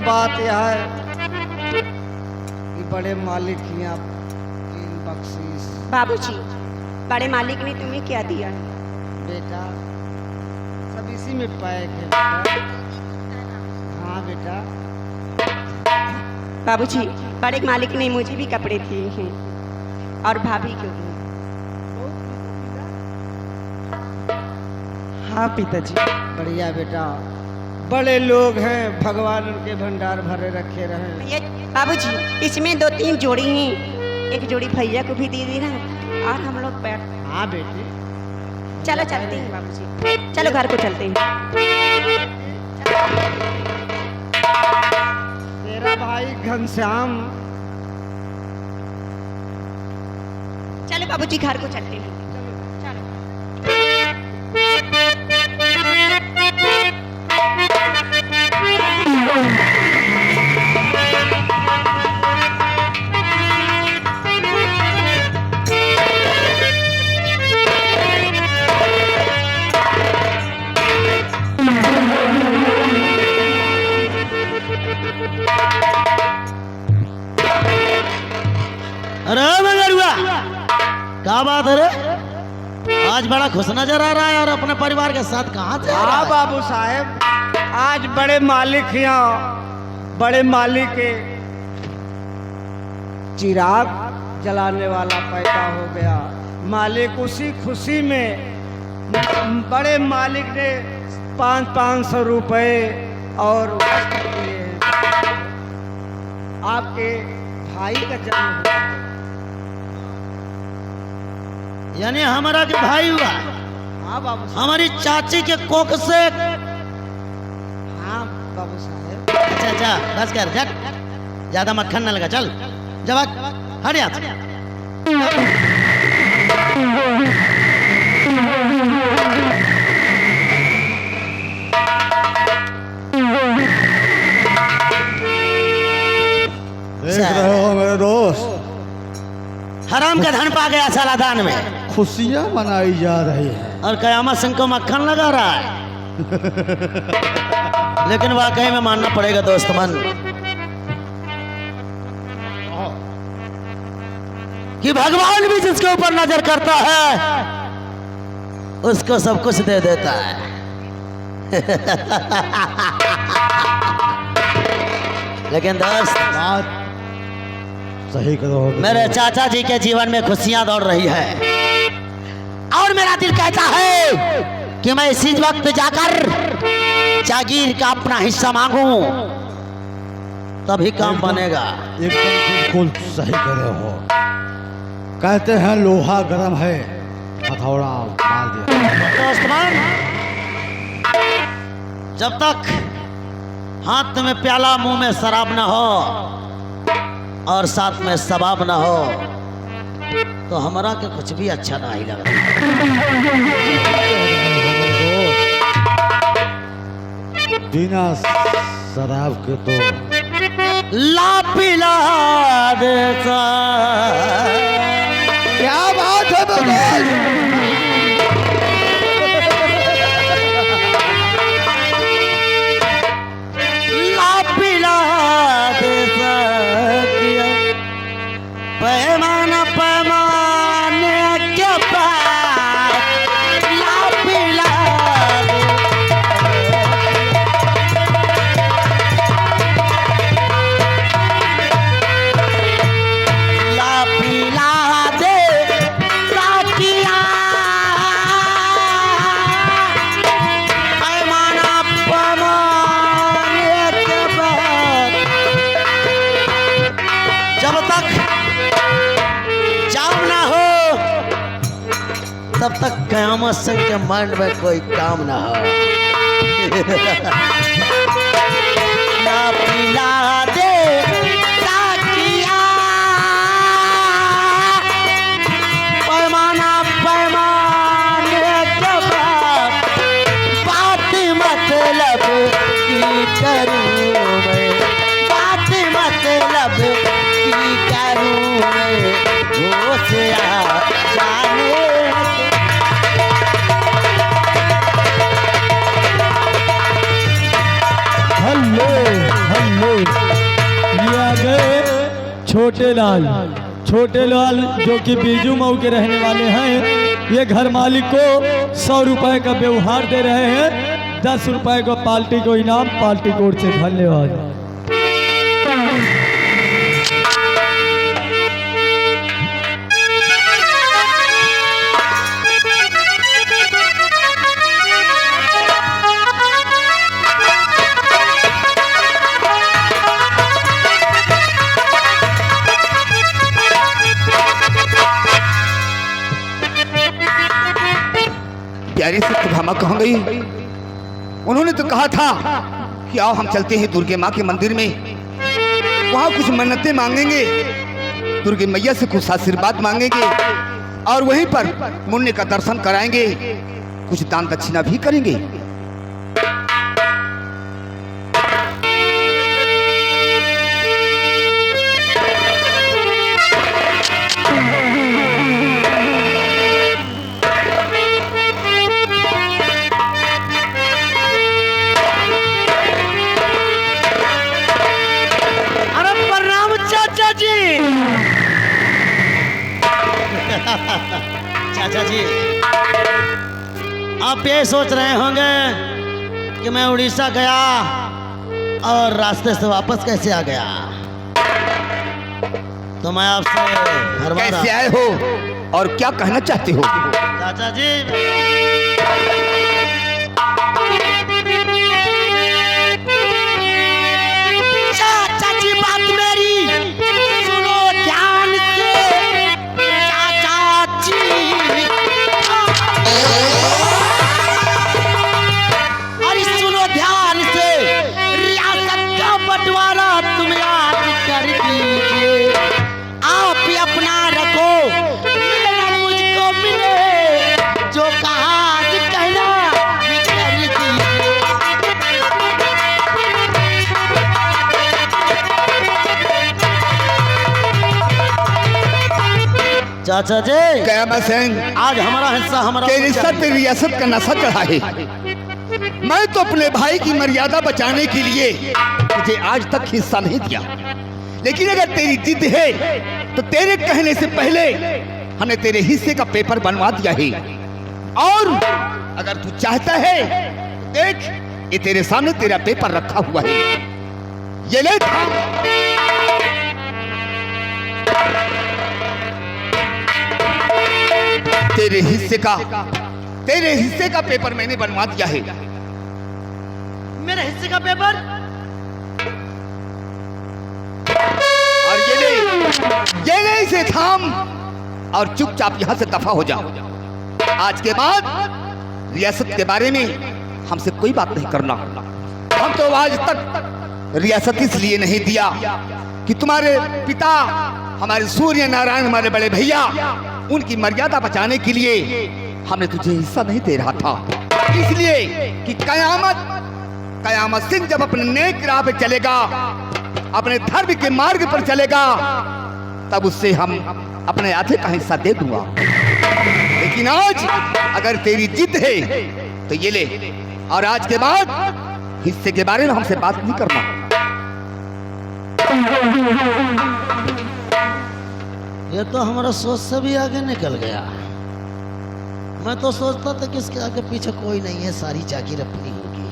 बात यह है कि बड़े मालिक यहाँ तीन बख्शीश। बाबूजी, बड़े मालिक ने तुम्हें क्या दिया? बेटा सब इसी में पैक है बेटा। हाँ बेटा। बाबूजी, बड़े मालिक ने मुझे भी कपड़े दिए हैं और भाभी को भी। हाँ पिताजी। बढ़िया बेटा, बड़े लोग हैं, भगवान उनके भंडार भरे रखे रहे। ये बाबूजी, इसमें 2-3 जोड़ी हैं, एक जोड़ी भैया को भी दे देना और हम लोग बैठ। हाँ बेटी, चलो चलते हैं बाबूजी, चलो घर को चलते हैं। तेरा भाई घनश्याम। चलो बाबूजी, घर को चलते हैं। अरे मगरुआ, क्या बात है रे? आज बड़ा खुश नजर आ रहा है और अपने परिवार के साथ कहाँ से आ रहा हाँ है? बाबू साहेब, आज बड़े मालिक यहाँ, बड़े मालिक के चिराग जलाने वाला पैदा हो गया। मालिक उसी खुशी में बड़े मालिक ने 500 रुपए और वस्त्र दिए हैं। आपके भाई का जन्म हुआ। यानी हमारा जो भाई हुआ, हाँ बाबू साहब। हमारी चाची के कोख से। हाँ बाबू साहेब। अच्छा अच्छा, बस कर, जट ज्यादा मक्खन न लगा, चल जवाब हट यहाँ से। देख रहे हो मेरे दोस्त, हराम का धन पा गया साला दान में, खुशियां मनाई जा रही है। और कयामत सिंह को मक्खन लगा रहा है। लेकिन वाकई में मानना पड़ेगा दोस्त मन कि भगवान भी जिसके ऊपर नजर करता है उसको सब कुछ दे देता है। लेकिन दोस्त, बात सही करो। मेरे चाचा जी के जीवन में खुशियां दौड़ रही है और मेरा दिल कहता है कि मैं इसी वक्त जाकर जागीर का अपना हिस्सा मांगू, तभी काम बनेगा। एकदम बिल्कुल सही करे हो। कहते हैं लोहा गर्म है, हथौड़ा मार दिया। दोस्तमान, जब तक हाथ में प्याला मुंह में शराब न हो और साथ में सबाब न हो तो हमारा के कुछ भी अच्छा नहीं लग रहा। बिना शराब के तो ला पिला देता। क्या बात है दोस्त? ला पिला देता पैमाना पैमाने के पास ला पिला ला पिला दे साकिया पैमाना पैमाने के पास। जब तक जाम ना हो तब तक कयामत सिंह के माइंड में कोई काम ना हो। ना पिला दे साकिया पैमाना पैमाने के बाद बात मतलब की करूं मैं, बात मतलब की करूं मैं, होश आ जाने हल्ले हल्ले छोटे लाल जो कि बीजू मऊ के रहने वाले हैं, ये घर मालिक को 100 रुपए का व्यवहार दे रहे हैं। 10 रुपए को पार्टी को इनाम, पार्टी कोर्ट से। धन्यवाद। प्यारी सत्यभामा कहाँ गई? उन्होंने तो कहा था कि आओ हम चलते हैं दुर्गे माँ के मंदिर में, वहाँ कुछ मन्नतें मांगेंगे, दुर्गे मैया से कुछ आशीर्वाद मांगेंगे और वहीं पर मुन्ने का दर्शन कराएंगे, कुछ दान दक्षिणा भी करेंगे। चाचा जी, आप ये सोच रहे होंगे कि मैं उड़ीसा गया और रास्ते से वापस कैसे आ गया। तो मैं आपसे कैसे आए हो और क्या कहना चाहते हो? चाचा जी, चाचा जी बात मेरी सुनो ध्यान से। चाचा जी अरे सुनो ध्यान से, रियासत का बंटवारा तुम याद कर दीजिए। आप ही अपना रखो, मेरा मुझको मिले जो कहा कहना भी कर दीजिए। चाचा जी, कयामत सिंह, आज हमारा हिस्सा हमारा तेरी सत रियासत का नशा चढ़ा है। मैं तो अपने भाई की मर्यादा बचाने के लिए तुझे आज तक हिस्सा नहीं दिया, लेकिन अगर तेरी जिद है तो तेरे कहने से पहले हमने तेरे हिस्से का पेपर बनवा दिया है। और अगर तू चाहता है तो देख, ये तेरे सामने तेरा पेपर रखा हुआ है, ये ले। तेरे हिस्से का पेपर मैंने बनवा दिया है। मेरे हिस्से का पेपर। और ये ले इसे थाम और चुपचाप यहां से दफा हो जाओ। आज के बाद रियासत के बारे में हमसे कोई बात नहीं करना। हम तो आज तक रियासत इसलिए नहीं दिया कि तुम्हारे पिता, हमारे सूर्य नारायण, हमारे बड़े भैया, उनकी मर्यादा बचाने के लिए हमने तुझे हिस्सा नहीं दे रहा था। इसलिए कि कयामत सिंह जब अपने नेक राह पे चलेगा, अपने धर्म के मार्ग पर चलेगा, तब उससे हम अपने आधे का हिस्सा दे दूंगा। लेकिन आज अगर तेरी जिद है तो ये ले, और आज के बाद हिस्से के बारे में हमसे बात नहीं करना। ये तो हमारा सोच से भी आगे निकल गया। मैं तो सोचता था कि इसके आगे पीछे कोई नहीं है, सारी जागीर अपनी होगी,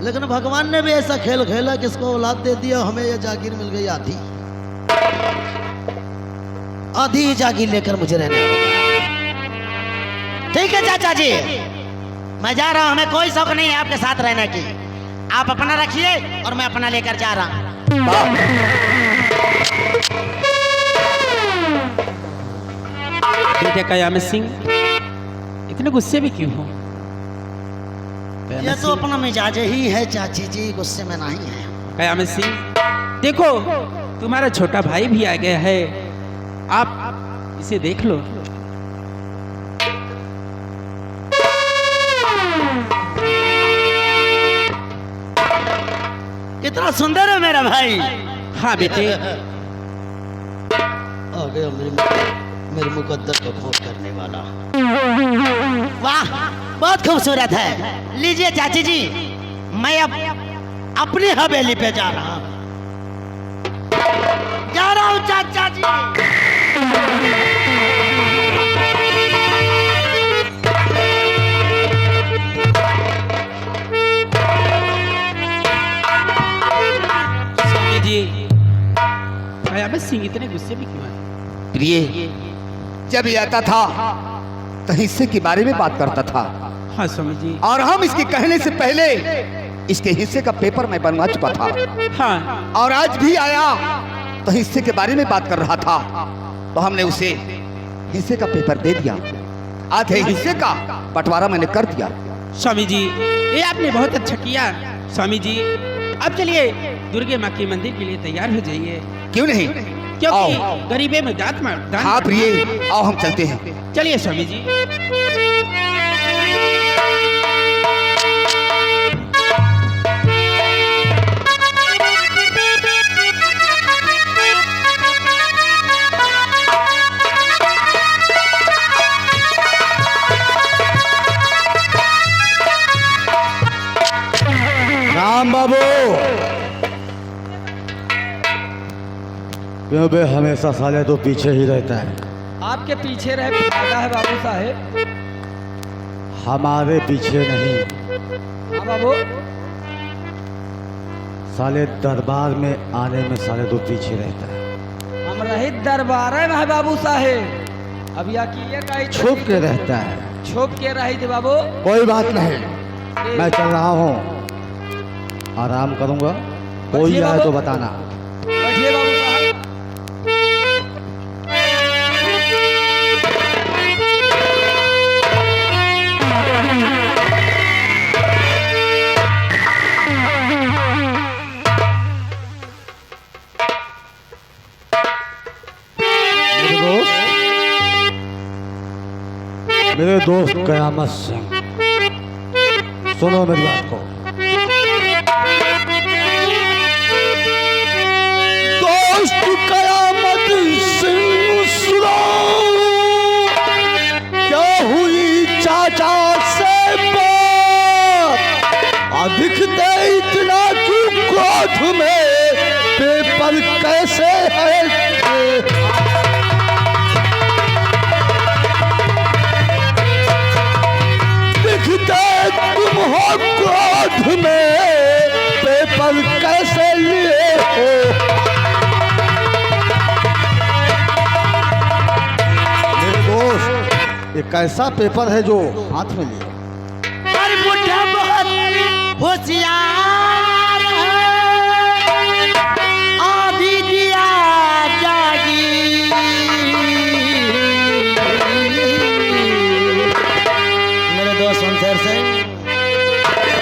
लेकिन भगवान ने भी ऐसा खेल खेला कि इसको औलाद दे दिया, हमें ये जागीर मिल गई आधी। आधी जागीर लेकर मुझे रहने होगा। ठीक है चाचा जी, मैं जा रहा हूँ, हमें कोई शौक नहीं है आपके साथ रहने की। आप अपना रखिए और मैं अपना लेकर जा रहा हूँ। बेटे कयामत सिंह, इतने गुस्से भी क्यों हो? ये तो अपना मिजाज ही है चाची जी, गुस्से में नहीं है। कयामत सिंह, देखो तुम्हारा छोटा भाई भी आ गया है, आप इसे देख लो। कितना सुंदर है मेरा भाई। हाँ बेटे, आ गया मेरे मुकद्दर को खोज करने वाला। वाह, बहुत खूबसूरत है। लीजिए चाची जी, मैं अब अपनी हवेली पे जा रहा हूँ। जा रहा हूँ चाचा जी। स्वामी जी, भयावत सिंह इतने गुस्से में क्यों है? प्रिय, जब ये आता था तो हिस्से के बारे में बात करता था, हाँ स्वामी जी। और हम इसके कहने से पहले इसके हिस्से का पेपर मैं बनवा चुका था, हाँ और आज भी आया तो हिस्से के बारे में बात कर रहा था, तो हमने उसे हिस्से का पेपर दे दिया। आधे हिस्से का बंटवारा मैंने कर दिया। स्वामी जी, ये आपने बहुत अच्छा किया। स्वामी जी, अब चलिए दुर्गे माँ के मंदिर के लिए तैयार हो जाइए, क्यों नहीं? क्योंकि आओ। गरीबे में दान हाँ प्रिय, आओ हम चलते हैं। चलिए स्वामी जी। राम बाबू, क्यों बे हमेशा साले तो पीछे ही रहता है? आपके पीछे रहे फायदा है बाबू साहेब। हमारे पीछे नहीं, हाँ बाबू, साले दरबार में आने में साले तो पीछे रहता है। हम रही दरबार में है बाबू साहेब। अब या की ये कहीं छुप के रहता है। छुप के रही थी बाबू। कोई बात नहीं, मैं चल रहा हूँ, आराम करूंगा। कोई बैठिए आए बाबू। तो बताना। बैठिए बाबू साहब। मेरे दोस्त कयामत सिंह, सुनो मेरी बात को। दोस्त कयामत सिंह सुनो, क्या हुई चाचा से बात? दिखते इतना क्यों क्रोध में, पेपर कैसे है? दिखते तुम हो क्रोध में, पेपर कैसे लिए हो? मेरे दोस्त, ये कैसा पेपर है जो हाथ में लिए? अरे बुढ़ा बहुत होशियार है, आधी दिया जागी। मेरे दोस्त शमशेर से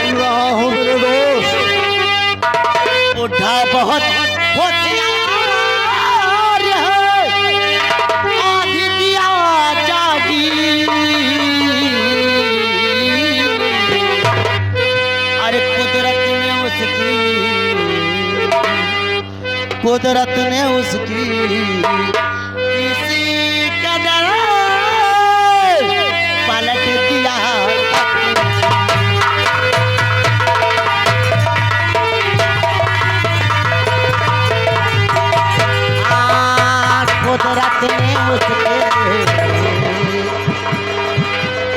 सुन रहा हूँ मेरे दोस्त। बुढ़ा बहुत होशियार है, आधी दिया जागी। अरे कुदरत ने उसकी किसी कदर पलट दिया।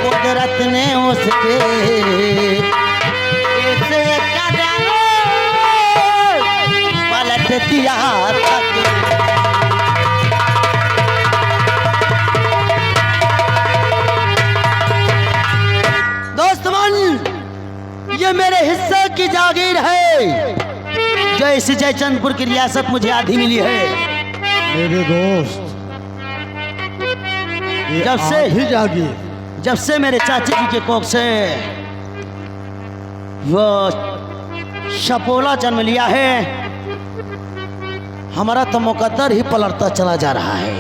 कुदरत ने उसके किसी कदर पलट दिया। दोस्तमन, ये मेरे हिस्से की जागीर है, जो इस जयचंदपुर की रियासत मुझे आधी मिली है। मेरे दोस्त, ये जब से- आधी जागी, जब से मेरे चाचा जी के कोख से वो शपोला जन्म लिया है, हमारा तो मुकद्दर ही पलटता चला जा रहा है।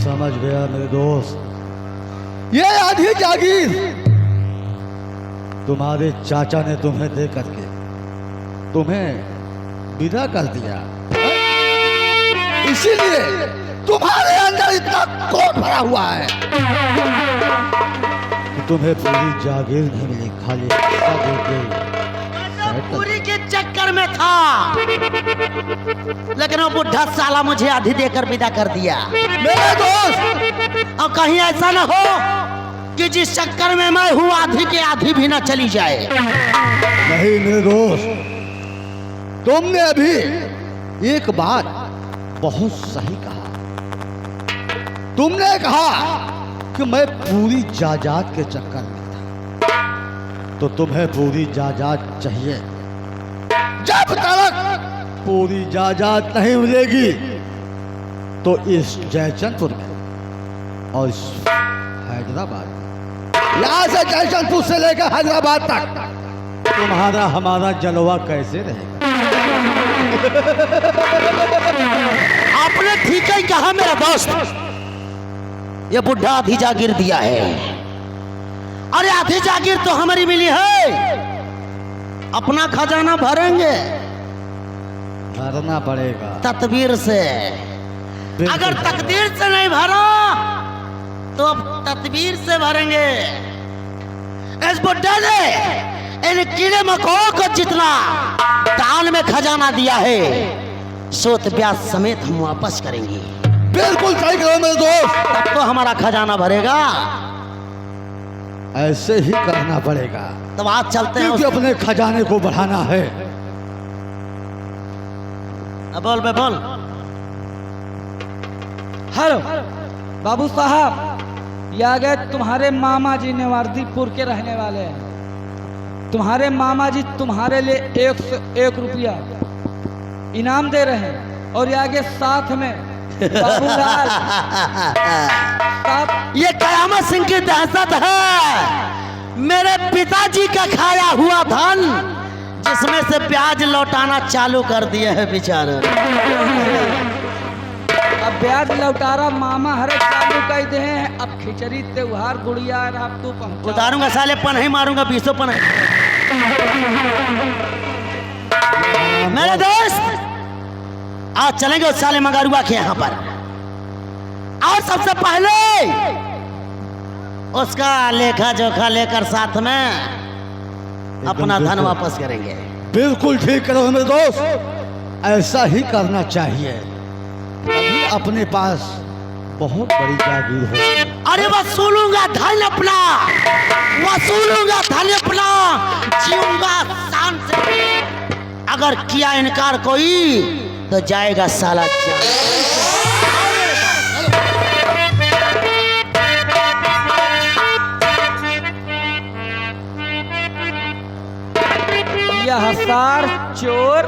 समझ गया मेरे दोस्त। ये आधी जागीर तुम्हारे चाचा ने तुम्हें दे करके तुम्हें विदा कर दिया, इसीलिए तुम्हारे अंदर इतना क्रोध भरा हुआ है कि तुम्हें पूरी जागीर नहीं मिली, खाली हिस्सा दे के साइड कर- पूरी के चक्कर चक्कर में था, लेकिन वो बुढ़ा साला मुझे आधी देकर विदा कर दिया। मेरे दोस्त, और कहीं ऐसा ना हो कि जिस चक्कर में मैं हूँ आधी के आधी भी ना चली जाए। नहीं मेरे दोस्त, तुमने अभी एक बात बहुत सही कहा। तुमने कहा कि मैं पूरी जायदाद के चक्कर में था, तो तुम्हें पूरी जायदाद चाहिए। जब तक पूरी जायदाद नहीं मिलेगी तो इस जयचंदपुर में और इस हैदराबाद, यहाँ से जयचंदपुर से लेकर हैदराबाद तक तुम्हारा हमारा जलवा कैसे रहेगा? आपने ठीक ही कहा मेरा दोस्त। ये बुढ़ा आधी जागीर दिया है। अरे आधी जागीर तो हमारी मिली है, अपना खजाना भरेंगे भरना पड़ेगा तदबीर से। अगर तकदीर से नहीं भरा तो अब तदबीर से भरेंगे। इस बुढ़े ने इन कीड़े मकोड़ों को जितना दान में खजाना दिया है, सूत ब्याज समेत हम वापस करेंगे। बिल्कुल सही करो मेरे दोस्त, तब तो हमारा खजाना भरेगा। ऐसे ही करना पड़ेगा, तब आज चलते हैं। क्योंकि अपने खजाने को बढ़ाना है। बोल बे बोल। हेलो बाबू साहब, ये आ गए तुम्हारे मामा जी नेवारदीपुर के रहने वाले हैं। तुम्हारे मामा जी तुम्हारे लिए 101 रुपया इनाम दे रहे हैं, और ये आगे साथ में बाबूलाल साहब। ये कयामत सिंह की दहशत है। मेरे पिताजी का खाया हुआ धन, जिसमें से ब्याज लौटाना चालू कर दिए है बेचारे। अब ब्याज लौटारा मामा हरे चालू कर दे हैं। अब खिचड़ी त्योहार गुड़िया रहा तू पहुंचा। उतारूंगा साले, पन ही मारूंगा, 20 पन। मेरे दोस्त, आज चलेंगे उस साले मगारुआ के यहाँ पर, और सबसे पहले उसका लेखा जोखा लेकर साथ में अपना धन बिल्कुल। वापस करेंगे। बिल्कुल ठीक करो मेरे दोस्त, ऐसा ही करना चाहिए। अभी अपने पास बहुत बड़ी जागीर हो। अरे वसूलूंगा धन अपना, वसूलूंगा धन अपना, जीऊंगा शान से। अगर किया इनकार कोई तो जाएगा साला जान। यह हसार चोर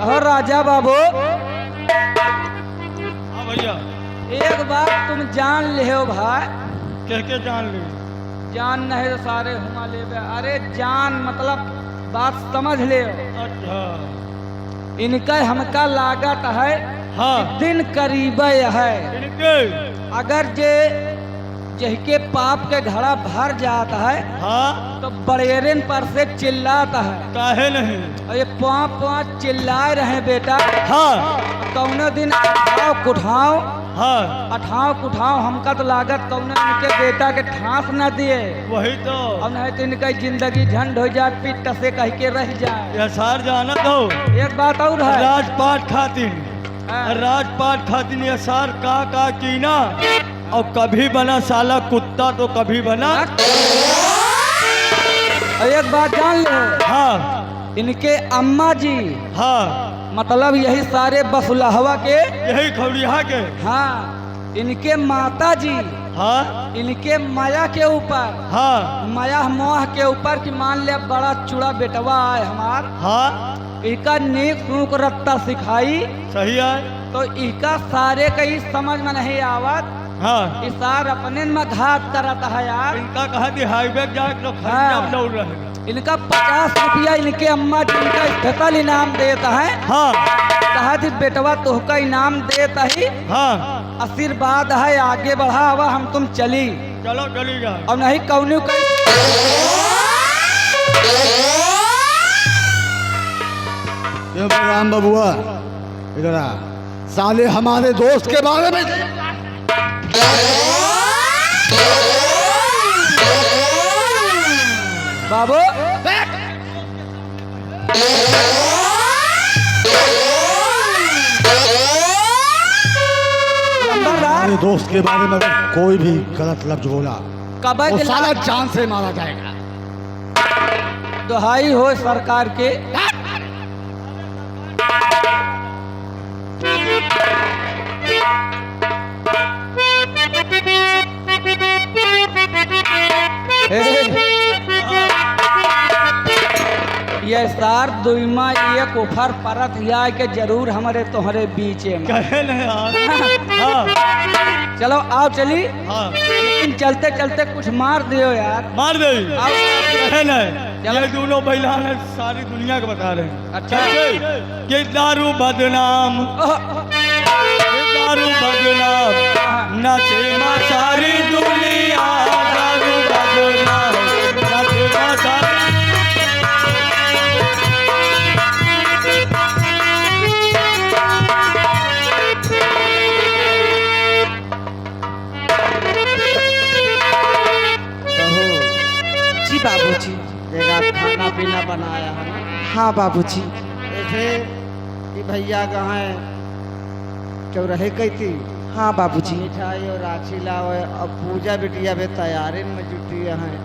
और राजा बाबू, भैया एक बात तुम जान ले हो भाई। क्या जान ली? जान नहीं तो सारे हुआ ले बे। अरे जान मतलब बात समझ ले। अच्छा इनका हमका लागत है, हाँ। दिन करीब है। इनके अगर जे जहके पाप के घड़ा भर जाता है हाँ तो बड़ेरन पर से चिल्लाता है। काहे नहीं? और ये पाँव पाँव चिल्लाए रहे बेटा। हाँ कौनो दिन अठाव कुठाव, हाँ अठाव कुठाव हमका तो लागत कौनो इनके बेटा के ठास न दिए। वही तो। अब नहीं तो इनका जिंदगी झंड हो जाए, पीठ से कह के रह जाए। यह सार जानत हो, एक बात और है। राजपाट खातिन, हाँ। राजपाट खातिन यह सार का कीना, और कभी बना साला कुत्ता तो कभी बना। और एक बात जान ले, हाँ इनके अम्मा जी हाँ मतलब यही सारे बसुलहवा के, यही खबरिया के। हाँ इनके माता जी, हाँ इनके माया के ऊपर, हाँ माया मोह के ऊपर कि मान ले बड़ा चूड़ा बेटवा आए हमार, हाँ इनका नेक सूख रत्ता सिखाई सही है। तो इनका सारे का ही समझ में नहीं आवत। हाँ इसार अपने में घात करता है यार। इनका कहा थी हाईवे जाके तो खर्चा हाँ। दौड़ रहे। इनका 50 रुपया इनके अम्मा जी इनका स्पेशल इनाम देता है। हाँ कहा थी बेटवा तुहका इनाम देता ही, हाँ आशीर्वाद है, आगे बढ़ा हुआ हम तुम चली। चलो चली जाए। और नहीं कौन राम बबुआ, इधर आ। साले हमारे दोस्त के बारे में बाबू दोस्त के बारे में अगर कोई भी गलत लफ्ज बोला कबक वो साला ला- जान से मारा जाएगा। दुहाई हो सरकार के। ये सार दुईमा एक उफर परत या के जरूर हमारे तुम्हारे बीच में। कहे ना यार। हाँ चलो आओ चली, हाँ लेकिन चलते चलते कुछ मार दियो यार। मार दे। आओ कहे ना चलो। ये दोनों बैलान है, सारी दुनिया को बता रहे हैं। अच्छा। ये दारू बदनाम, ये दारू बदनाम, नाचे मा सारी दुनिया, दारू बदनाम, नाचे मा सारी। जी बाबूजी, तेरा खाना पीना बनाया है ना? हाँ बाबूजी। ऐसे कि भैया कहाँ है? चौराहे कही थी। हाँ बाबूजी। मिठाई और राखी लाओ, अब पूजा बिटिया भी तैयारी में जुटी है।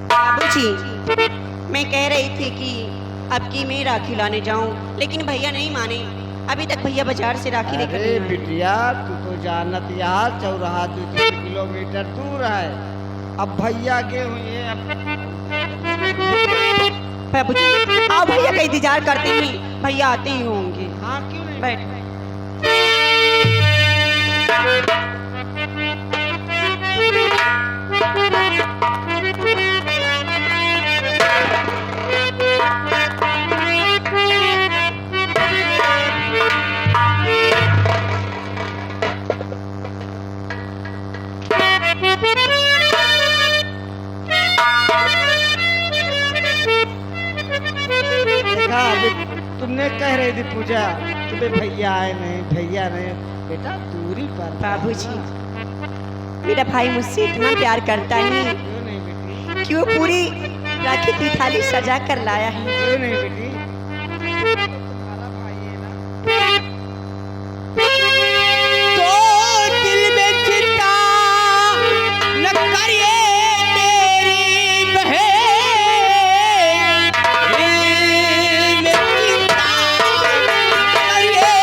बाबूजी, मैं कह रही थी कि अब की मैं राखी लाने जाऊं, लेकिन भैया नहीं माने। अभी तक भैया बाजार से राखी लेकर अरे नहीं आए। बिटिया, तू तो जानत यहाँ चौराहा 2-3 किलोमीटर दूर है। अब भैया के हुए बाबूजी, आप भैया का इंतजार करते ही भैया आते ही होंगे। हाँ, क्यों नहीं? बैठ। देखा, अभी तुमने कह रही थी पूजा, तुम्हें भैया आए नहीं, भैया नहीं। बेटा दूरी पर था। बाबूजी, मेरा भाई मुझसे इतना प्यार करता है क्यों नहीं बेटी? कि वो पूरी राखी की थाली सजा कर लाया है। क्यों नहीं बेटी? तो दिल में चिंता न करिए मेरी बहन, दिल में चिंता न करिए।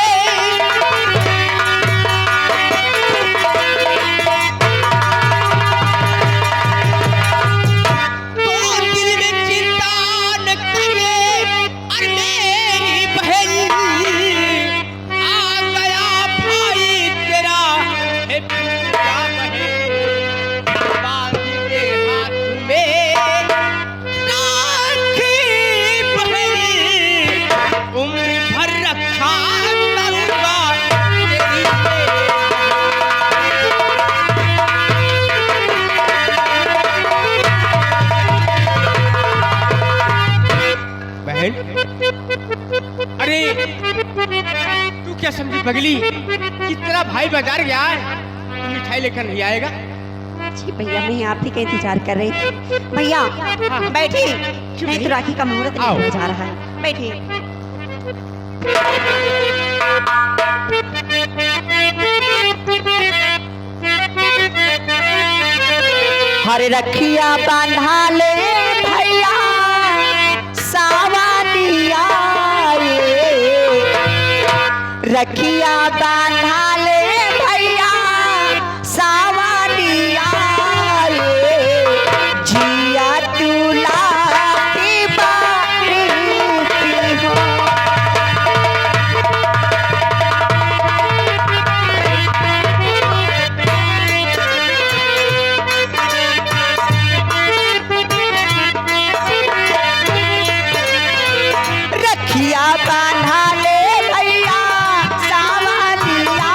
तो दिल में चिंता न करिए और मेरी बहन, आ गया भाई तेरा है पूजा बहन, बांध के हाथ में राखी बहन, उम्र भर रखा करूंगा तेरी बहन। अरे तू क्या समझी पगली कि तेरा भाई बाजार गया है, तू मिठाई लेकर नहीं आएगा? जी भैया, मैं आप ही का इंतजार कर रही थी। भैया बैठिए, नहीं तो राखी का मुहूर्त आओ। निकल जा रहा है। बैठिए। हरे रखिया बांधा ले भैया, सावनिया रे। रखिया बांधा ले भैया, सावनिया रे। जिया तुला की बारी हो। रखिया बांधा ले भैया, सावनिया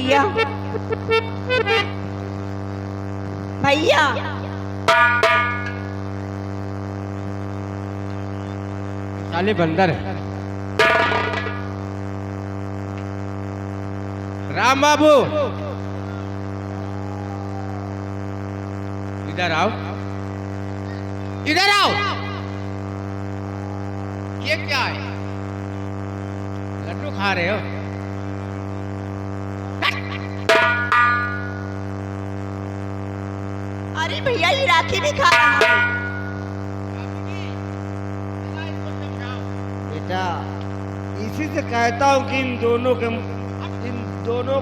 भैया भैया काले बंदर है। राम बाबू इधर आओ, इधर आओ। ये क्या है? लड्डू खा रहे हो? अरे भैया ये राखी भी खा रहा है। बेटा इसी से कहता हूँ कि इन दोनों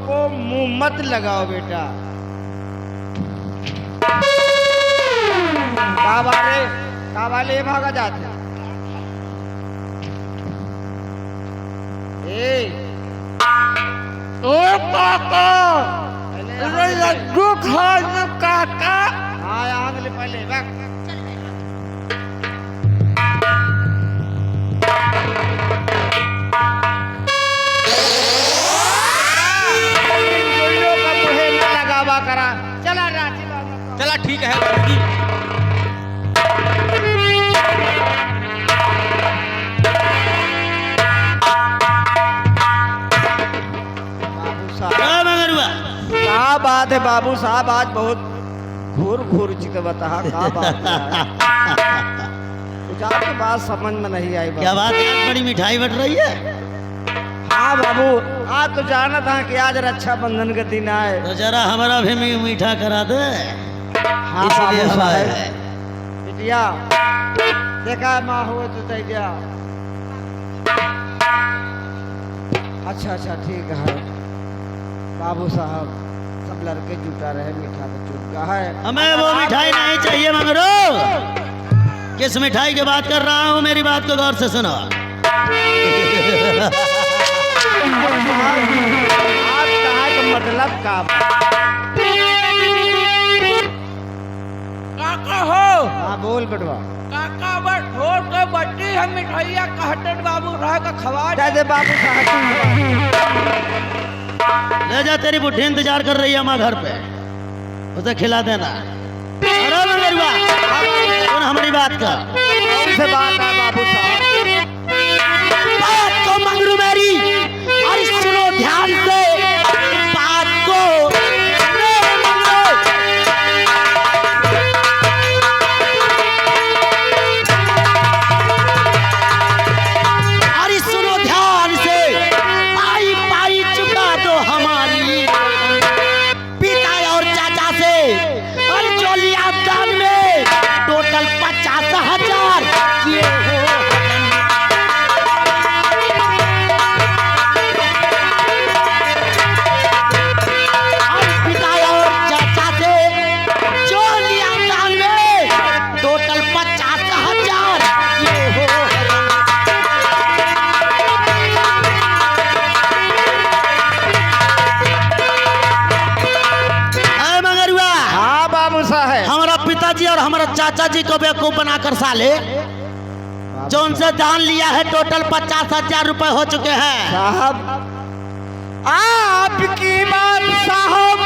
को मुंह मत लगाओ बेटा। कावाले भागा जाते लड्डू खा काका। हाँ आग ले पहले लगावा करा। चला चला ठीक है बाबूजी। क्या बात है बाबू साहब, आज बहुत घूर चित बता क्या बात है? कुछ आपकी बात समझ में नहीं आई। क्या बात है, बड़ी मिठाई बट रही है। हाँ बाबू, आज तो जाना था कि आज रक्षाबंधन का दिन आए, तो जरा हमारा भी मीठा करा दे। हाँ इसलिए बाबू हम आए साहब। हैं। बिटिया देखा माँ हुए तो दे गया। अच्छा ठीक है बाबू साहब, सब लड़के जुटा रहे, मीठा तो चुका है। हमें वो मिठाई नहीं चाहिए मंगरू। किस मिठाई की बात कर रहा हूँ, मेरी बात को गौर से सुनो। आप कहा का मतलब का? काका हो हाँ बोल बेटवा। काका बस छोड़ के बच्ची हम मिठाइया कहते बाबू रह का खवा दे बाबू साहब। ले जा, तेरी बुढ़ी इंतजार कर रही है हमारे घर पे, उसे खिला देना। अरे मंगरुआ सुन हमारी बात का। कौन से बात है बाबू साहब? बात को मंगरू मेरी, और सुनो ध्यान से बात को। अरे सुनो ध्यान से, पाई पाई चुका दो हमारी पिता और चाचा से, और जो लिया दान में टोटल 50,000 किए हो। और पिता और चाचा से जो लिया दान में टोटल 50,000 किए हो। मगरुआ हाँ बाबू साहब। हमारा पिताजी और हमारा चाचा जी को बेवकूफ बनाकर साले जो उनसे दान लिया है टोटल 50,000 रुपए हो चुके हैं। साहब आपकी बात साहब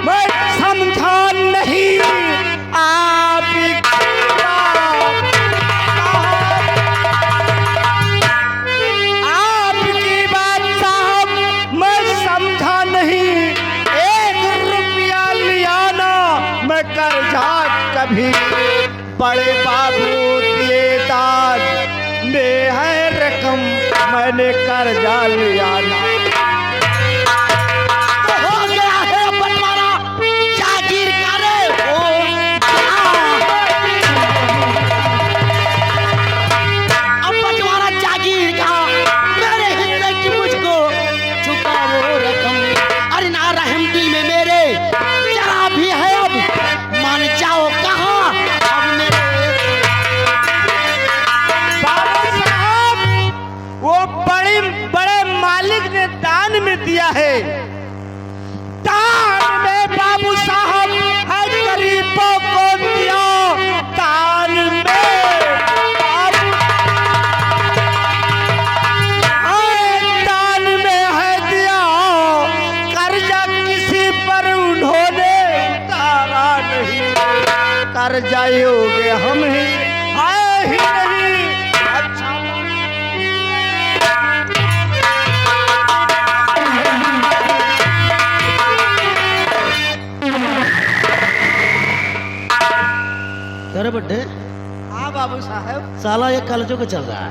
मैं समझा नहीं। आपकी बात साहब, आपकी बात साहब मैं समझा नहीं। 1 रुपया लिया ना मैं कर्जा कभी बड़े बाबू दिए दाद में है रकम, मैंने कर्जा लिया ना। तो हो गया है बंटवारा जागीर का रे। अब बंटवारा जागीर का मेरे हिस्से की मुझको चुका वो रकम। अरे ना रहम दिल में मेरे जरा भी है, अब मान जाओ कहाँ अब मेरे। बाबू साहब वो बड़े मालिक ने दान में दिया है। दान में बाबू साहब है गरीबों को दिया। दान में बाबू दान में है दिया। कर्ज जाओगे हम ही आए ही नहीं। अच्छा अरे बड्डे हाँ बाबू साहब। साला ये कलजुग चल रहा है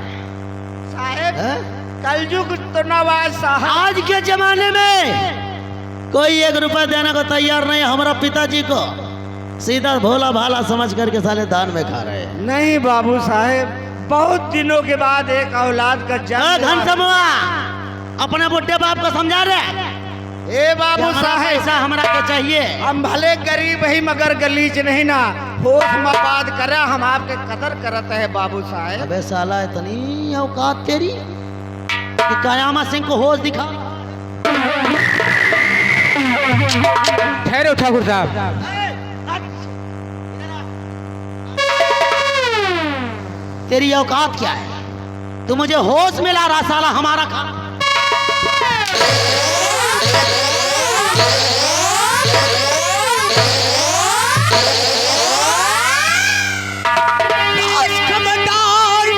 साहब हैं? कलयुग तो नवाज साहब। आज के जमाने में कोई 1 रुपया देने को तैयार नहीं है। हमारा पिताजी को सीधा भोला भाला समझ करके साले दान में खा रहे हैं। नहीं बाबू साहब, बहुत दिनों के बाद एक औलाद का जन्म। घनसमुआ अपने बुढ़े बाप को समझा रहे ए बाबू साहब, ऐसा हमरा के चाहिए। हम भले गरीब ही मगर गलीच नहीं ना। होश में बात करे, हम आपके कदर करते हैं बाबू साहब। अबे साला इतनी औकात तेरी कि कयामा सिंह को होश दिखा। ठहरो ठाकुर साहब। तेरी औकात क्या है? तू मुझे होश में ला रहा साला हमारा काम।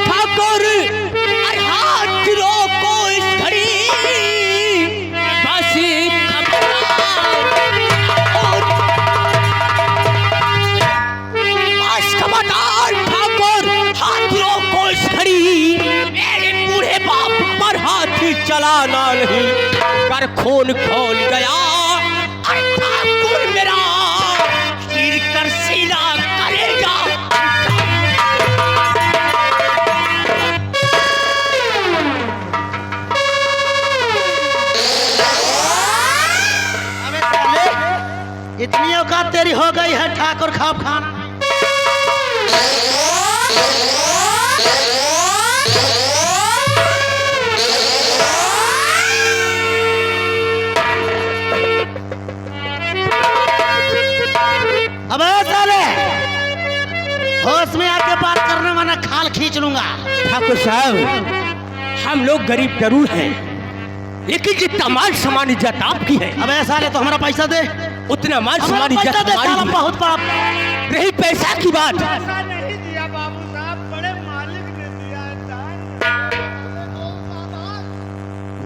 ठाकुर हाथ रोको इस घड़ी, बस खबरदार ठाकुर, हाथ रोको इस घड़ी। मेरे बूढ़े बाप पर हाथ चलाना नहीं, कर खून खोल गया। अरे ठाकुर मेरा चीर कर सीना करेगा। अबे साले इतनी औकात तेरी हो गई है ठाकुर खाप खान। अबे साले होश में आके बात करने वाला खाल खींच लूंगा। ठाकुर साहब, हम लोग गरीब जरूर हैं, लेकिन जितना मान सम्मान इज्जत आपकी है, अबे साले तो हमारा पैसा दे। उतना मान हमारा सम्मान पैसा इज्जत दे साला, हमारी है। बहुत बड़ा। रही पैसा की बात, पैसा नहीं दिया बाबू साहब, बड़े मालिक ने दिया है दान।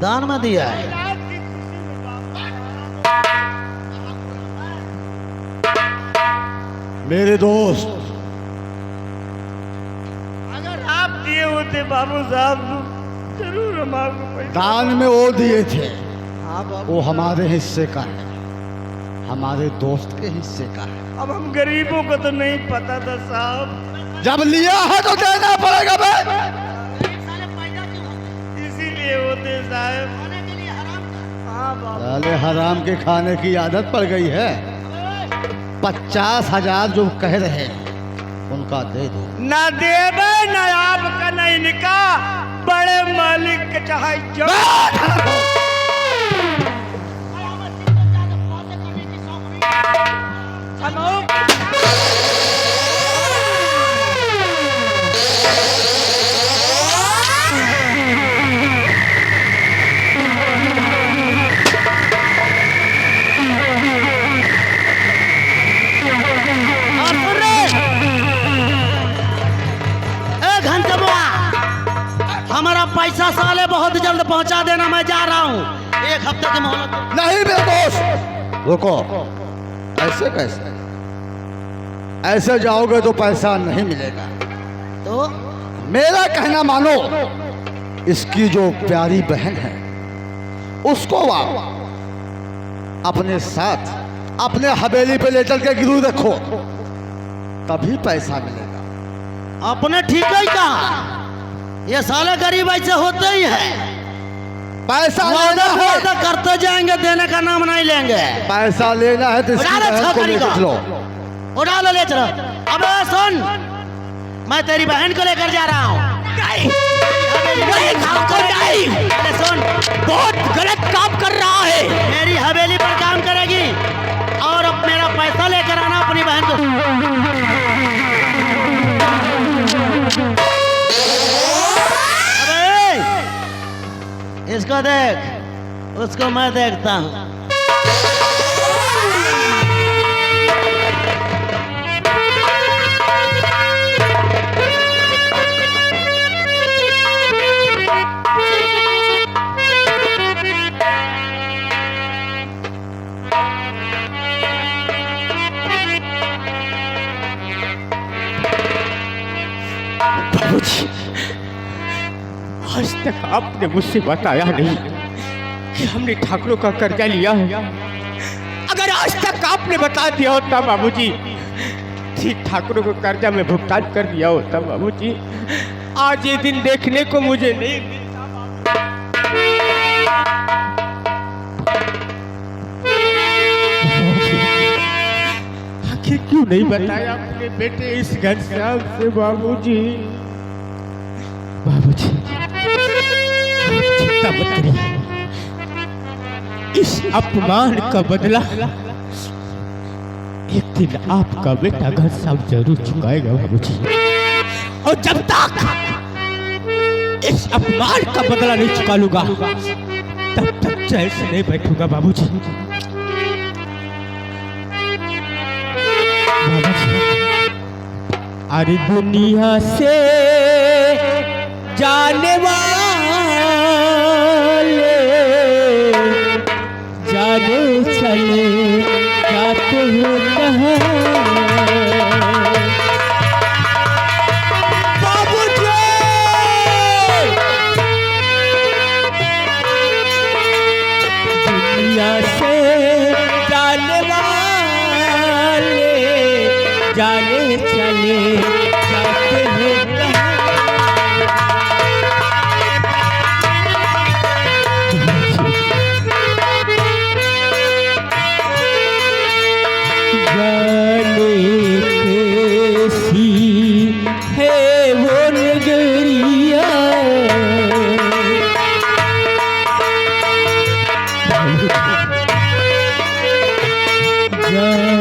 दान में दिया है। औलाद की खुशी में बाबू। मेरे दोस्त, अगर आप दिए होते बाबू साहब जरूर हम आपको पैसा। दान में वो दिए थे, हाँ बाबू, वो हमारे हिस्से का है, हमारे दोस्त के हिस्से का है। अब हम गरीबों को तो नहीं पता था साहब, जब लिया है तो देना पड़ेगा बे। इसीलिए होते साहब। हाँ बाबू। साले हराम के खाने की आदत पड़ गई है। 50,000 जो कह रहे हैं उनका दे दो। न देवे न आपका न इनका, बड़े मालिक के चाहे जो। हमारा पैसा साले बहुत जल्द पहुंचा देना, मैं जा रहा हूँ। 1 हफ्ते की मोहलत। नहीं मेरे दोस्त, रुको। ऐसे कैसे? ऐसे जाओगे तो पैसा नहीं मिलेगा। तो मेरा कहना मानो, इसकी जो प्यारी बहन है उसको आप अपने साथ अपने हवेली पे ले चल के गिरवी रखो, तभी पैसा मिलेगा। अपने ठीक है कहा? ये साले गरीब ऐसे होते ही है। पैसा वादा लेना है, वादा करते जाएंगे, देने का नाम नहीं लेंगे। पैसा लेना है तो इसकी उड़ा लो बहन को छोकरी ले को। चलो। उड़ा लो, ले चलो। अबे सुन, मैं तेरी बहन को लेकर जा रहा हूँ। अरे सुन, बहुत गलत काम कर रहा है। मेरी हवेली पर काम करेगी और अब मेरा पैसा लेकर आना अपनी बहन को। अबे इसको देख, उसको मैं देखता हूँ। आज तक आपने मुझसे बताया नहीं कि हमने ठाकुरों का कर्जा लिया है। अगर आज तक आपने बता दिया होता बाबूजी, ठीक ठाकुरों को कर्जा में भुगतान कर दिया होता बाबूजी, आज ये दिन देखने को मुझे नहीं मिलता। आखिर क्यों नहीं बताया अपने बेटे इस घनश्याम से बाबूजी? बाबूजी चिंता मत करिए, इस अपमान का बदला एक दिन आपका बेटा घनश्याम जरूर चुकाएगा बाबूजी। और जब तक इस अपमान का बदला नहीं चुका लूंगा तब तक चैन से नहीं बैठूंगा बाबूजी। अरे दुनिया से जाने वाले जाने चले जाते हैं कहाँ बाबूजी। दुनिया से जाने वाले जाने चले जाते हैं कहाँ। जाने कैसी है वो नगरिया, जाने